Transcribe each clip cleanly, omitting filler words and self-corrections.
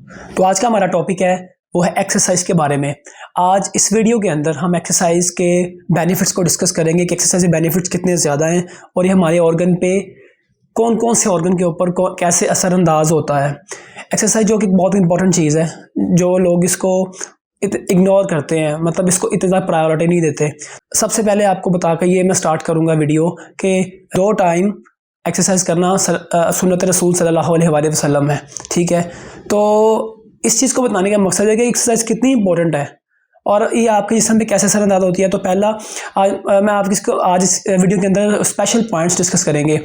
तो आज का हमारा टॉपिक है वो है एक्सरसाइज के बारे में। आज इस वीडियो के अंदर हम एक्सरसाइज के बेनिफिट्स को डिस्कस करेंगे कि एक्सरसाइज के बेनिफिट्स कितने ज़्यादा हैं और ये हमारे ऑर्गन पे कौन कौन से ऑर्गन के ऊपर कैसे असरअंदाज होता है। एक्सरसाइज जो कि बहुत इंपॉर्टेंट चीज़ है, जो लोग इसको इग्नोर करते हैं, मतलब इसको इतना ज़्यादा प्रायोरिटी नहीं देते। सबसे पहले आपको बता कर ये मैं स्टार्ट करूँगा वीडियो कि 2 टाइम एक्सरसाइज करना सुन्नत रसूल सल्लल्लाहु अलैहि वसल्लम है। ठीक है, तो इस चीज़ को बताने का मकसद है कि एक्सरसाइज कितनी इंपॉर्टेंट है और ये आपके जिस्म पे कैसे असरअंदाज होती है। तो पहला मैं आपकी इसको आज इस वीडियो के अंदर स्पेशल पॉइंट्स डिस्कस करेंगे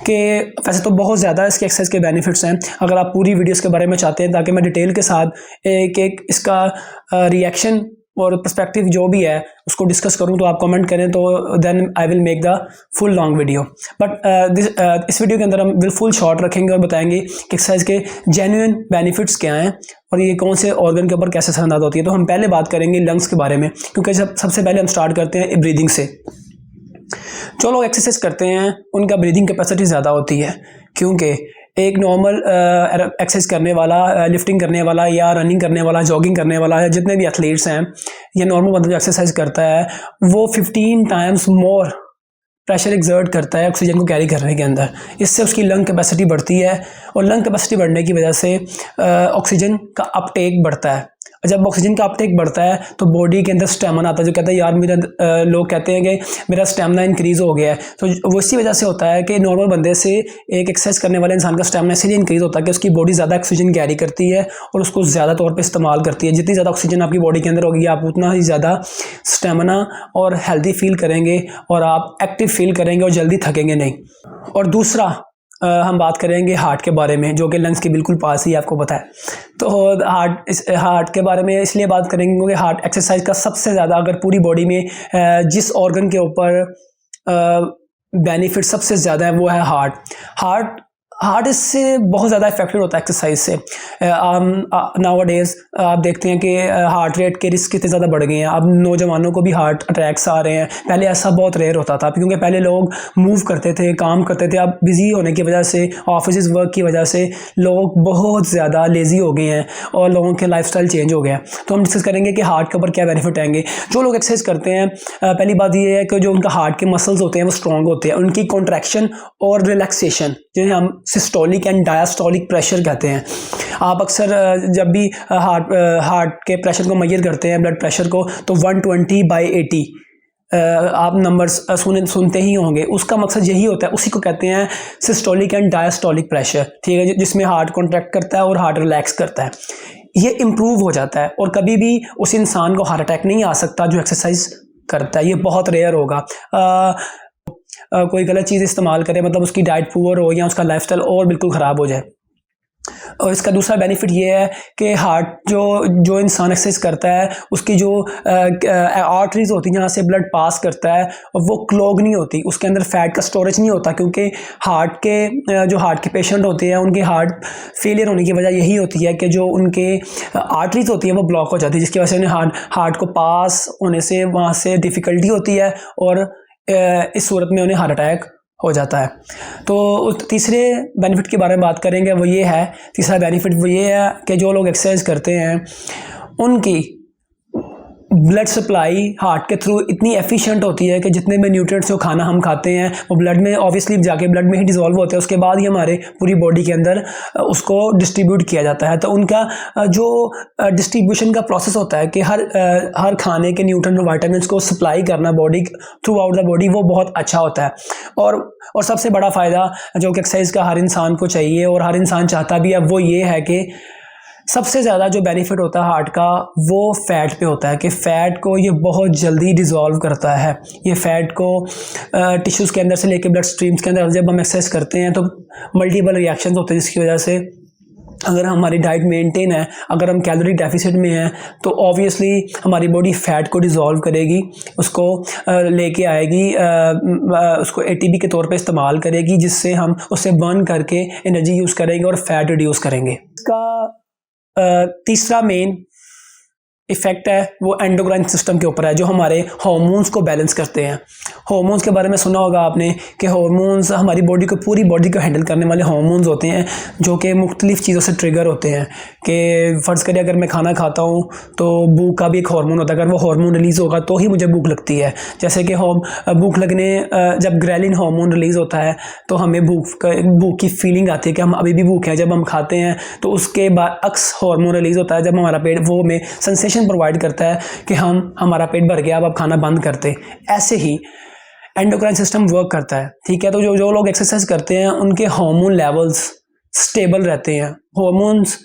कि वैसे तो बहुत ज़्यादा इसके एक्सरसाइज के बेनिफिट्स हैं। अगर आप पूरी वीडियोस के बारे में चाहते हैं ताकि मैं डिटेल के साथ एक एक इसका रिएक्शन और पर्सपेक्टिव जो भी है उसको डिस्कस करूं, तो आप कमेंट करें, तो then I will make the full long video. But इस वीडियो के अंदर हम बिल फुल शॉर्ट रखेंगे और बताएंगे कि एक्सरसाइज के जेन्युइन बेनिफिट्स क्या हैं और ये कौन से ऑर्गन के ऊपर कैसे असरअंदाज होती है। तो हम पहले बात करेंगे लंग्स के बारे में, क्योंकि सबसे पहले हम स्टार्ट करते हैं ब्रीदिंग से। जो लोग एक्सरसाइज करते हैं उनका ब्रीदिंग कैपेसिटी ज़्यादा होती है, क्योंकि एक नॉर्मल एक्सरसाइज करने वाला, लिफ्टिंग करने वाला या रनिंग करने वाला, जॉगिंग करने वाला या जितने भी एथलीट्स हैं या नॉर्मल बंदा जो एक्सरसाइज करता है वो 15 टाइम्स मोर प्रेशर एक्सर्ट करता है ऑक्सीजन को कैरी करने के अंदर। इससे उसकी लंग कैपेसिटी बढ़ती है और लंग कैपेसिटी बढ़ने की वजह से ऑक्सीजन का अपटेक बढ़ता है। जब ऑक्सीजन का अपटेक बढ़ता है तो बॉडी के अंदर स्टेमिना आता है, जो कहता है यार मेरा लोग कहते हैं कि मेरा स्टेमिना इंक्रीज़ हो गया है। तो वो इसी वजह से होता है कि नॉर्मल बंदे से एक एक्सरसाइज करने वाले इंसान का स्टेमिना इसलिए इंक्रीज़ होता है कि उसकी बॉडी ज़्यादा ऑक्सीजन कैरी करती है और उसको ज़्यादा तौर पर इस्तेमाल करती है। जितनी ज़्यादा ऑक्सीजन आपकी बॉडी के अंदर होगी आप उतना ही ज़्यादा स्टेमिना और हेल्दी फील करेंगे और आप एक्टिव फील करेंगे और जल्दी थकेंगे नहीं। और दूसरा हम बात करेंगे हार्ट के बारे में, जो कि लंग्स के बिल्कुल पास ही आपको पता है। तो हार्ट के बारे में इसलिए बात करेंगे क्योंकि हार्ट एक्सरसाइज का सबसे ज़्यादा, अगर पूरी बॉडी में जिस ऑर्गन के ऊपर बेनिफिट सबसे ज़्यादा है वो है हार्ट इससे बहुत ज़्यादा इफेक्टेड होता है एक्सरसाइज से। नाउअडेज़ आप देखते हैं कि हार्ट रेट के रिस्क कितने ज़्यादा बढ़ गए हैं। अब नौजवानों को भी हार्ट अटैक्स आ रहे हैं। पहले ऐसा बहुत रेयर होता था क्योंकि पहले लोग मूव करते थे, काम करते थे। अब बिजी होने की वजह से, ऑफिस वर्क की वजह से लोग बहुत ज़्यादा लेज़ी हो गए हैं और लोगों के लाइफस्टाइल चेंज हो गया है। तो हम डिस्कस करेंगे कि हार्ट के ऊपर क्या बेनिफिट आएंगे। जो लोग एक्सरसाइज करते हैं, पहली बात ये है कि जो उनका हार्ट के मसल्स होते हैं वो स्ट्रॉन्ग होते हैं। उनकी कॉन्ट्रैक्शन और रिलैक्सेशन, जिन्हें हम सिस्टोलिक एंड डायस्टोलिक प्रेशर कहते हैं। आप अक्सर जब भी हार्ट के प्रेशर को मेजर करते हैं, ब्लड प्रेशर को, तो 120/80 आप नंबर्स सुनते ही होंगे। उसका मकसद यही होता है, उसी को कहते हैं सिस्टोलिक एंड डायस्टोलिक प्रेशर। ठीक है, जिसमें हार्ट कॉन्ट्रैक्ट करता है और हार्ट रिलैक्स करता है। ये इम्प्रूव हो जाता है और कभी भी उस इंसान को हार्ट अटैक नहीं आ सकता जो एक्सरसाइज करता है। ये बहुत रेयर होगा। कोई गलत चीज़ इस्तेमाल करे, मतलब उसकी डाइट पुअर हो या उसका लाइफस्टाइल और बिल्कुल ख़राब हो जाए। और इसका दूसरा बेनिफिट ये है कि हार्ट जो इंसान एक्सरसाइज करता है उसकी जो आर्टरीज होती हैं जहाँ से ब्लड पास करता है वो क्लॉग नहीं होती, उसके अंदर फैट का स्टोरेज नहीं होता। क्योंकि हार्ट के पेशेंट होते हैं उनके हार्ट फेलियर होने की वजह यही होती है कि जो उनके आर्टरीज होती है वो ब्लॉक हो जाती है, जिसकी वजह से उन्हें हार्ट को पास होने से वहाँ से डिफ़िकल्टी होती है और इस सूरत में उन्हें हार्ट अटैक हो जाता है। तो तीसरे बेनिफिट के बारे में बात करेंगे, वो ये है, तीसरा बेनिफिट वो ये है कि जो लोग एक्सरसाइज करते हैं उनकी ब्लड सप्लाई हार्ट के थ्रू इतनी एफिशिएंट होती है कि जितने भी न्यूट्रिएंट्स जो खाना हम खाते हैं वो ब्लड में ऑब्वियसली जाके ब्लड में ही डिसॉल्व होते हैं, उसके बाद ही हमारे पूरी बॉडी के अंदर उसको डिस्ट्रीब्यूट किया जाता है। तो उनका जो डिस्ट्रीब्यूशन का प्रोसेस होता है कि हर खाने के न्यूट्रिएंट और विटामिन्स को सप्लाई करना body through out the body, वो बहुत अच्छा होता है। और सबसे बड़ा फ़ायदा जो कि एक्सरसाइज का हर इंसान को चाहिए और हर इंसान चाहता भी है, वो ये है कि सबसे ज़्यादा जो बेनिफिट होता है हार्ट का वो फ़ैट पे होता है कि फ़ैट को ये बहुत जल्दी डिज़ोल्व करता है। ये फ़ैट को टिश्यूज़ के अंदर से लेके ब्लड स्ट्रीम्स के अंदर जब हम एक्सरसाइज करते हैं तो मल्टीपल रिएक्शंस होते हैं, जिसकी वजह से अगर हमारी डाइट मेंटेन है, अगर हम कैलोरी डेफिसिट में हैं, तो ऑब्वियसली हमारी बॉडी फ़ैट को डिज़ोल्व करेगी, उसको लेके आएगी, उसको एटीपी के तौर पे इस्तेमाल करेगी, जिससे हम उसे बर्न करके एनर्जी यूज़ करेंगे और फैट रिड्यूस करेंगे। इसका तीसरा मेन इफ़ेक्ट है वो एंडोक्राइन सिस्टम के ऊपर है, जो हमारे हार्मोन्स को बैलेंस करते हैं। हार्मोन्स के बारे में सुना होगा आपने कि हार्मोन्स हमारी बॉडी को, पूरी बॉडी को हैंडल करने वाले हार्मोन्स होते हैं, जो कि मुख्तलिफ़ चीज़ों से ट्रिगर होते हैं। कि फ़र्ज़ करिए अगर मैं खाना खाता हूँ तो भूख का भी एक हार्मोन होता है, अगर वो हार्मोन रिलीज़ होगा तो ही मुझे भूख लगती है। जैसे कि भूख लगने, जब ग्रेलिन हार्मोन रिलीज़ होता है तो हमें भूख की फीलिंग आती है कि हम अभी भी भूख है। जब हम खाते हैं तो उसके बाद अक्स हार्मोन रिलीज़ होता है, जब हमारा पेट, वो हमें सेंसेशन प्रोवाइड करता है कि हमारा पेट भर गया, अब आप खाना बंद करते। ऐसे ही एंडोक्राइन सिस्टम वर्क करता है, ठीक है। तो जो लोग एक्सरसाइज करते हैं उनके हार्मोन लेवल्स स्टेबल रहते हैं। हार्मोन्स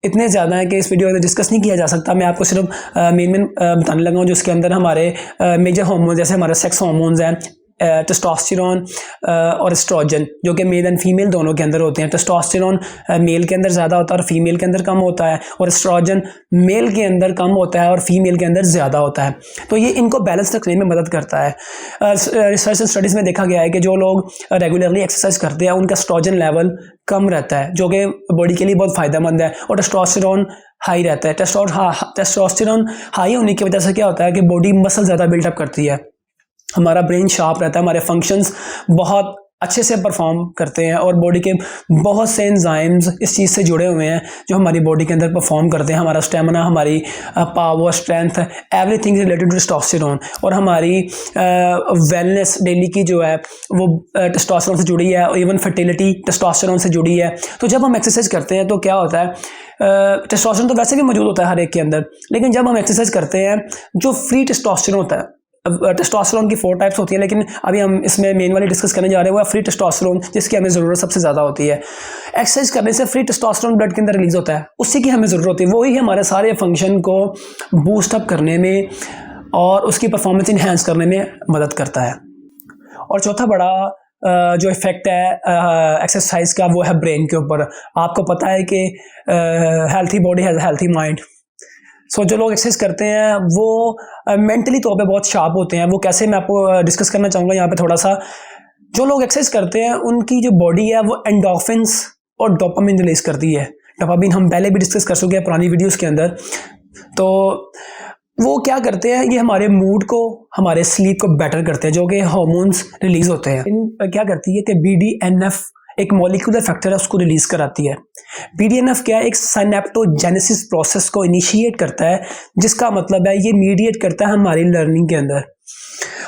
इतने ज़्यादा हैं कि इस वीडियो में डिस्कस नहीं किया जा सकता। मैं आपको सिर्फ मेन बताने लगा हूँ, जिसके अंदर हमारे मेजर हार्मोन, जैसे हमारे सेक्स हार्मोन्स हैं, टेस्टोस्टेरोन और एस्ट्रोजन, जो कि मेल एंड फीमेल दोनों के अंदर होते हैं। टेस्टोस्टेरोन मेल के अंदर ज़्यादा होता है और फीमेल के अंदर कम होता है, और एस्ट्रोजन मेल के अंदर कम होता है और फीमेल के अंदर ज़्यादा होता है। तो ये इनको बैलेंस रखने में मदद करता है। रिसर्च एंड स्टडीज़ में देखा गया है कि जो लोग रेगुलरली एक्सरसाइज करते हैं उनका एस्ट्रोजन लेवल कम रहता है, जो कि बॉडी के लिए बहुत फ़ायदेमंद है, और टेस्टोस्टेरोन हाई रहता है। टेस्टोस्टेरोन हाई होने की वजह से क्या होता है कि बॉडी मसल ज़्यादा बिल्डअप करती है, हमारा ब्रेन शार्प रहता है, हमारे फंक्शंस बहुत अच्छे से परफॉर्म करते हैं, और बॉडी के बहुत से एंजाइम्स इस चीज़ से जुड़े हुए हैं जो हमारी बॉडी के अंदर परफॉर्म करते हैं। हमारा स्टेमिना, हमारी power, strength, everything related to testosterone, और हमारी वेलनेस डेली की जो है वो टेस्टोस्टेरोन से जुड़ी है, और इवन फर्टिलिटी टेस्टोस्टेरोन से जुड़ी है। तो जब हम एक्सरसाइज करते हैं तो क्या होता है, टेस्टोस्टेरोन तो वैसे भी मौजूद होता है हर एक के अंदर, लेकिन जब हम एक्सरसाइज करते हैं जो फ्री टेस्टोस्टेरोन होता है, टेस्टोस्टेरोन की 4 टाइप्स होती है, लेकिन अभी हम इसमें मेन वाली डिस्कस करने जा रहे हैं वो है फ्री टेस्टोस्टेरोन, जिसकी हमें ज़रूरत सबसे ज़्यादा होती है। एक्सरसाइज करने से फ्री टेस्टोस्टेरोन ब्लड के अंदर रिलीज होता है, उसी की हमें ज़रूरत होती है, वही हमारे सारे फंक्शन को बूस्ट अप करने में और उसकी परफॉर्मेंस इन्हेंस करने में मदद करता है। और चौथा बड़ा जो इफ़ेक्ट है एक्सरसाइज का, वो है ब्रेन के ऊपर। आपको पता है कि healthy body has healthy mind. जो लोग एक्सरसाइज करते हैं वो मेंटली तौर पे बहुत शार्प होते हैं। वो कैसे, मैं आपको डिस्कस करना चाहूँगा यहाँ पे थोड़ा सा। जो लोग एक्सरसाइज करते हैं उनकी जो बॉडी है वो एंडोर्फिन्स और डोपामिन रिलीज करती है। डोपामिन हम पहले भी डिस्कस कर चुके हैं पुरानी वीडियोस के अंदर। तो वो क्या करते हैं, ये हमारे मूड को, हमारे स्लीप को बेटर करते हैं, जो कि हार्मोन्स रिलीज होते हैं। क्या करती है कि BDNF एक मॉलिक्यूलर फैक्टर है, उसको रिलीज कराती है। BDNF क्या है, एक साइनेप्टोजेनेसिस प्रोसेस को इनिशिएट करता है, जिसका मतलब है ये मीडिएट करता है हमारी लर्निंग के अंदर।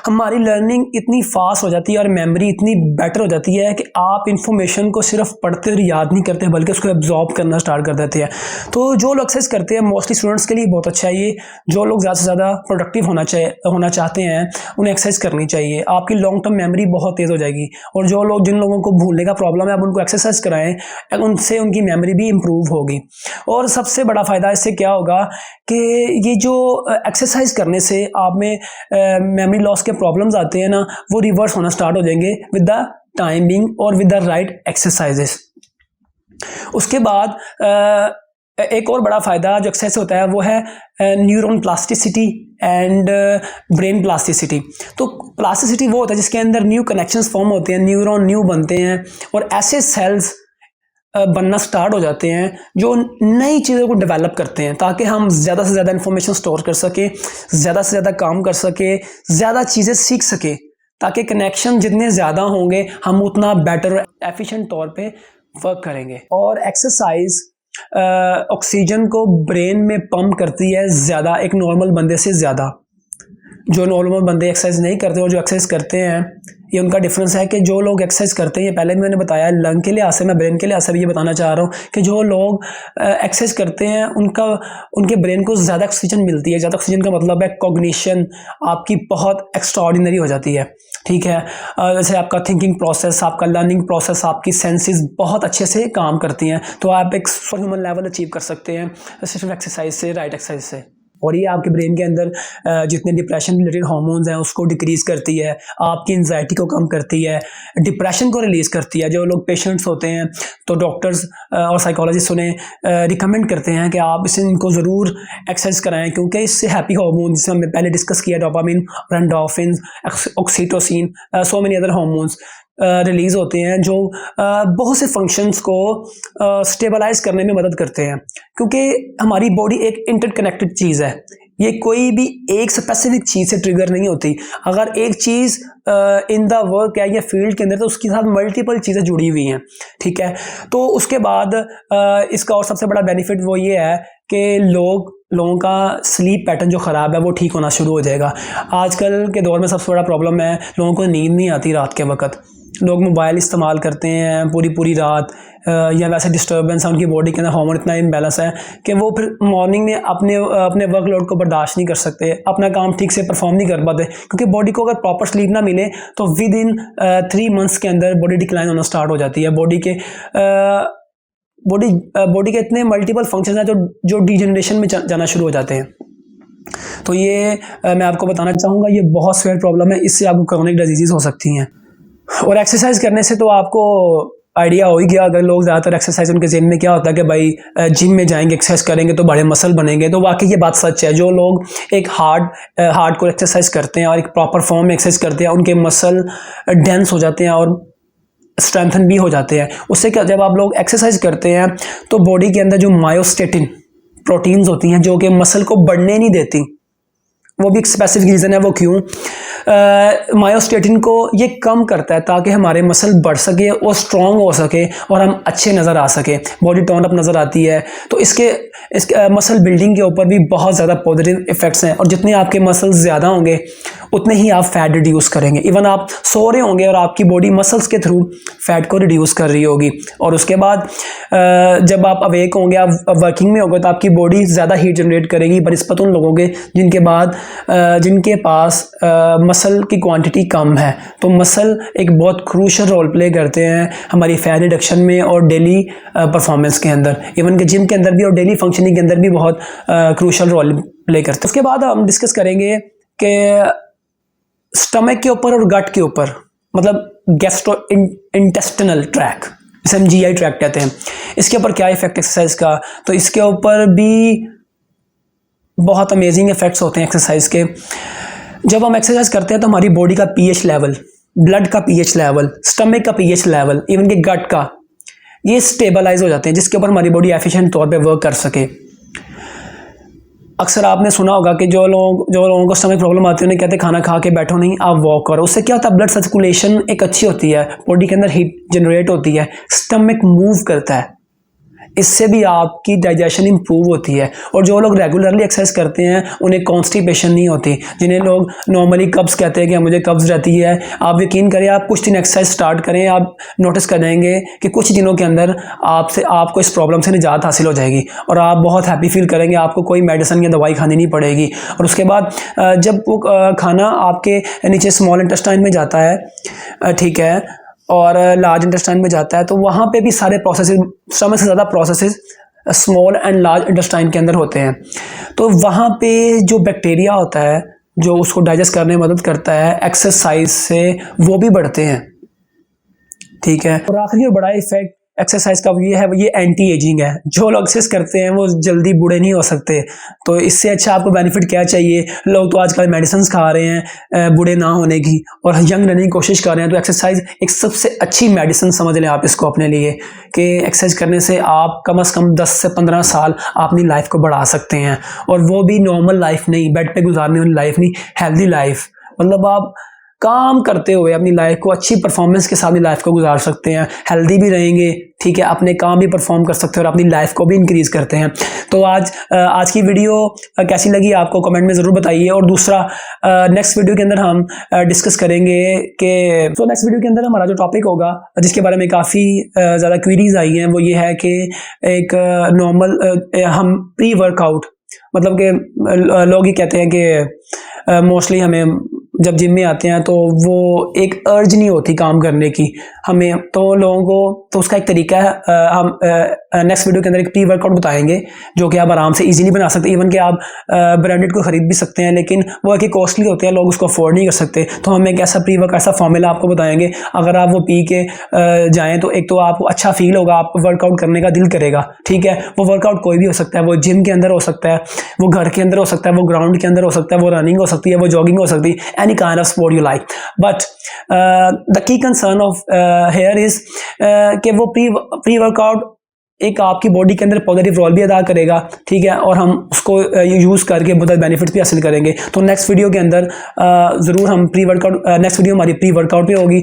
हमारी लर्निंग इतनी फास्ट हो जाती है और मेमोरी इतनी बेटर हो जाती है कि आप इंफॉर्मेशन को सिर्फ पढ़ते और याद नहीं करते, बल्कि उसको एब्जॉर्ब करना स्टार्ट कर देते हैं। तो जो लोग एक्सरसाइज करते हैं, मोस्टली स्टूडेंट्स के लिए बहुत अच्छा है ये। जो लोग ज़्यादा से ज़्यादा प्रोडक्टिव होना चाहते हैं उन्हें एक्सरसाइज करनी चाहिए। आपकी लॉन्ग टर्म मेमोरी बहुत तेज़ हो जाएगी। और जिन लोगों को भूलने का प्रॉब्लम है, आप उनको एक्सरसाइज कराएं, उनसे उनकी मेमोरी भी इम्प्रूव होगी। और सबसे बड़ा फ़ायदा इससे क्या होगा कि ये जो एक्सरसाइज करने से आप में मेमोरी लॉस के प्रॉब्लम्स आते हैं ना, वो रिवर्स होना स्टार्ट हो जाएंगे विद द टाइमिंग और विद द राइट एक्सरसाइजेस। उसके बाद एक और बड़ा फ़ायदा जो एक्सरसाइज होता है वो है neuron plasticity and brain plasticity. तो प्लास्टिसिटी वो होता है जिसके अंदर न्यू कनेक्शंस फॉर्म होते हैं, न्यूरॉन न्यू बनते हैं, और ऐसे सेल्स बनना स्टार्ट हो जाते हैं जो नई चीज़ों को डेवलप करते हैं, ताकि हम ज़्यादा से ज़्यादा इन्फॉर्मेशन स्टोर कर सकें, ज़्यादा से ज़्यादा काम कर सकें, ज़्यादा चीज़ें सीख सकें। ताकि कनेक्शन जितने ज़्यादा होंगे हम उतना बेटर और एफिशिएंट तौर पे वर्क करेंगे। और एक्सरसाइज ऑक्सीजन को ब्रेन में पंप करती है ज़्यादा, एक नॉर्मल बंदे से ज़्यादा। जो नॉर्मल बंदे एक्सरसाइज नहीं करते और जो एक्सरसाइज करते हैं, ये उनका डिफरेंस है कि जो लोग एक्सरसाइज करते हैं, ये पहले भी मैंने बताया, लंग के लिहाज से, मैं ब्रेन के लिहाज से भी ये बताना चाह रहा हूँ कि जो लोग एक्सरसाइज करते हैं उनके ब्रेन को ज़्यादा ऑक्सीजन मिलती है। ज़्यादा ऑक्सीजन का मतलब है कॉग्निशन आपकी बहुत एक्स्ट्राऑर्डिनरी हो जाती है, ठीक है। जैसे आपका थिंकिंग प्रोसेस, आपका लर्निंग प्रोसेस, आपकी सेंसेस बहुत अच्छे से काम करती हैं। तो आप एक सुपर ह्यूमन लेवल अचीव कर सकते हैं सिर्फ एक्सरसाइज से, राइट एक्सरसाइज से। और ये आपके ब्रेन के अंदर जितने डिप्रेशन रिलेटेड हार्मोन्स हैं उसको डिक्रीज़ करती है, आपकी एंजाइटी को कम करती है, डिप्रेशन को रिलीज़ करती है। जो लोग पेशेंट्स होते हैं तो डॉक्टर्स और साइकोलॉजिस्ट उन्हें रिकमेंड करते हैं कि आप इनको ज़रूर एक्सरसाइज कराएं, क्योंकि इससे हैप्पी हार्मोन, जिसमें हमने पहले डिस्कस किया, dopamine, endorphins, oxytocin, so many other hormones release होते हैं, जो बहुत से फंक्शंस को स्टेबलाइज करने में मदद करते हैं। क्योंकि हमारी बॉडी एक इंटरकनेक्टेड चीज़ है, ये कोई भी एक स्पेसिफिक चीज़ से ट्रिगर नहीं होती। अगर एक चीज़ इन द वर्क है या फील्ड के अंदर, तो उसके साथ मल्टीपल चीज़ें जुड़ी हुई हैं, ठीक है। तो उसके बाद इसका और सबसे बड़ा बेनिफिट वो ये है कि लोगों का स्लीप पैटर्न जो ख़राब है वो ठीक होना शुरू हो जाएगा। आजकल के दौर में सबसे बड़ा प्रॉब्लम है, लोगों को नींद नहीं आती रात के वक्त। लोग मोबाइल इस्तेमाल करते हैं पूरी पूरी रात, या वैसे डिस्टर्बेंस है उनकी बॉडी के अंदर, हार्मोन इतना इम्बैलेंस है कि वो फिर मॉर्निंग में अपने वर्कलोड को बर्दाश्त नहीं कर सकते, अपना काम ठीक से परफॉर्म नहीं कर पाते, क्योंकि बॉडी को अगर प्रॉपर स्लीप ना मिले तो विद इन 3 मंथ्स के अंदर बॉडी डिक्लाइन होना स्टार्ट हो जाती है। बॉडी के इतने मल्टीपल फंक्शन हैं जो डिजेनरेशन में जाना शुरू हो जाते हैं। तो ये मैं आपको बताना चाहूँगा, ये बहुत सीवियर प्रॉब्लम है, इससे आपको क्रोनिक डिजीज़ हो सकती हैं। और एक्सरसाइज करने से तो आपको आइडिया हो ही गया। अगर लोग ज़्यादातर एक्सरसाइज, उनके ज़हन में क्या होता है कि भाई जिम में जाएंगे, एक्सरसाइज करेंगे तो बड़े मसल बनेंगे, तो वाकई ये बात सच है। जो लोग एक हार्ड को एक्सरसाइज करते हैं और एक प्रॉपर फॉर्म में एक्सरसाइज करते हैं, उनके मसल डेंस हो जाते हैं और स्ट्रेंथन भी हो जाते हैं। उससे क्या, जब आप लोग एक्सरसाइज करते हैं तो बॉडी के अंदर जो मायोस्टेटिन प्रोटीन्स होती हैं जो कि मसल को बढ़ने नहीं देती, वो भी एक स्पेसिफिक रीज़न है। वो क्यों? मायोस्टेटिन को ये कम करता है ताकि हमारे मसल बढ़ सके और स्ट्रॉन्ग हो सके और हम अच्छे नज़र आ सके, बॉडी टोन अप नज़र आती है। तो इसके मसल बिल्डिंग के ऊपर भी बहुत ज़्यादा पॉजिटिव इफ़ेक्ट्स हैं। और जितने आपके मसल्स ज़्यादा होंगे उतने ही आप फैट रिड्यूस करेंगे। इवन आप सो रहे होंगे और आपकी बॉडी मसल्स के थ्रू फैट को रिड्यूस कर रही होगी। और उसके बाद जब आप अवेक होंगे, आप वर्किंग में होंगे, तो आपकी बॉडी ज़्यादा हीट जनरेट करेगी बनिस्बत उन लोगों के जिनके पास मसल की क्वांटिटी कम है। तो मसल एक बहुत क्रूशल रोल प्ले करते हैं हमारी फैट रिडक्शन में और डेली परफॉर्मेंस के अंदर, इवन कि जिम के अंदर भी और डेली फंक्शनिंग के अंदर भी बहुत क्रूशल रोल प्ले करते हैं। उसके बाद हम डिस्कस करेंगे कि स्टमक के ऊपर और गट के ऊपर, मतलब गैस्ट्रो इंटेस्टिनल ट्रैक, जिसे हम GI ट्रैक कहते हैं, इसके ऊपर क्या इफेक्ट एक्सरसाइज का। तो इसके ऊपर भी बहुत अमेजिंग इफेक्ट्स होते हैं एक्सरसाइज के। जब हम एक्सरसाइज करते हैं तो हमारी बॉडी का pH लेवल, ब्लड का pH लेवल, स्टमक का pH लेवल, इवन कि गट का, ये स्टेबलाइज हो जाते हैं, जिसके ऊपर हमारी बॉडी एफिशिएंट तौर पे वर्क कर सके। अक्सर आपने सुना होगा कि जो लोगों को स्टमक प्रॉब्लम आती है, उन्हें कहते हैं खाना खा के बैठो नहीं, आप वॉक करो। उससे क्या होता है, ब्लड सर्कुलेशन एक अच्छी होती है, बॉडी के अंदर हीट जनरेट होती है, स्टमक मूव करता है, इससे भी आपकी डाइजेशन इंप्रूव होती है। और जो लोग रेगुलरली एक्सरसाइज करते हैं उन्हें कॉन्स्टिपेशन नहीं होती, जिन्हें लोग नॉर्मली कब्ज़ कहते हैं कि मुझे कब्ज़ रहती है। आप यकीन करें, आप कुछ दिन एक्सरसाइज स्टार्ट करें, आप नोटिस करेंगे कि कुछ दिनों के अंदर आपको इस प्रॉब्लम से निजात हासिल हो जाएगी और आप बहुत हैप्पी फील करेंगे, आपको कोई मेडिसिन या दवाई खानी नहीं पड़ेगी। और उसके बाद जब वो खाना आपके नीचे स्मॉल इंटेस्टाइन में जाता है, ठीक है, और लार्ज इंटेस्टाइन में जाता है, तो वहाँ पे भी सारे प्रोसेसेस, स्टमक से ज़्यादा processes small and large intestine के अंदर होते हैं। तो वहाँ पे जो बैक्टीरिया होता है जो उसको डाइजेस्ट करने में मदद करता है एक्सरसाइज से, वो भी बढ़ते हैं, ठीक है। और आखिरी और बड़ा इफेक्ट एक्सरसाइज का ये है, ये एंटी एजिंग है। जो लोग एक्सरसाइज करते हैं वो जल्दी बूढ़े नहीं हो सकते। तो इससे अच्छा आपको बेनिफिट क्या चाहिए? लोग तो आजकल मेडिसिन खा रहे हैं बूढ़े ना होने की और यंग रहने की कोशिश कर रहे हैं। तो एक्सरसाइज एक सबसे अच्छी मेडिसिन समझ लें आप इसको अपने लिए, कि एक्सरसाइज करने से आप कम से कम 10 से 15 साल अपनी लाइफ को बढ़ा सकते हैं। और वो भी नॉर्मल लाइफ नहीं, बेड पे गुजारने वाली लाइफ नहीं, हेल्दी लाइफ। मतलब आप काम करते हुए अपनी लाइफ को अच्छी परफॉर्मेंस के साथ अपनी लाइफ को गुजार सकते हैं, हेल्दी भी रहेंगे, ठीक है, अपने काम भी परफॉर्म कर सकते हैं और अपनी लाइफ को भी इंक्रीज़ करते हैं। तो आज की वीडियो कैसी लगी आपको कमेंट में ज़रूर बताइए। और दूसरा, नेक्स्ट वीडियो के अंदर हम डिस्कस करेंगे कि नेक्स्ट वीडियो के अंदर हमारा जो टॉपिक होगा, जिसके बारे में काफ़ी ज़्यादा क्वेरीज आई हैं, वो ये है कि एक नॉर्मल हम प्री वर्कआउट, मतलब कि लोग ये कहते हैं कि मोस्टली हमें जब जिम में आते हैं तो वो एक अर्ज नहीं होती काम करने की हमें, तो लोगों को, तो उसका एक तरीका है, हम नेक्स्ट वीडियो के अंदर एक प्री वर्कआउट बताएंगे जो कि आप आराम से इजीली बना सकते हैं। इवन कि आप ब्रांडेड को ख़रीद भी सकते हैं, लेकिन वो है कि कॉस्टली होते हैं, लोग उसको अफोर्ड नहीं कर सकते। तो हम एक ऐसा प्री वर्कआउट, ऐसा फॉर्मूला आपको बताएंगे, अगर आप वो पी के जाएँ तो एक तो आपको अच्छा फील होगा, आपको वर्कआउट करने का दिल करेगा, ठीक है। वो वर्कआउट कोई भी हो सकता है, वो जिम के अंदर हो सकता है, वो घर के अंदर हो सकता है, वो ग्राउंड के अंदर हो सकता है, वो रनिंग हो सकती है, वो जॉगिंग हो सकती है, any kind of sport you like, but the key concern of here is कि वो प्री वर्कआउट एक आपकी बॉडी के अंदर पॉजिटिव रोल भी अदा करेगा, ठीक है, और हम उसको यूज़ करके बहुत बेनिफिट्स भी हासिल करेंगे। तो नेक्स्ट वीडियो के अंदर ज़रूर हम नेक्स्ट वीडियो हमारी प्री वर्कआउट पे होगी।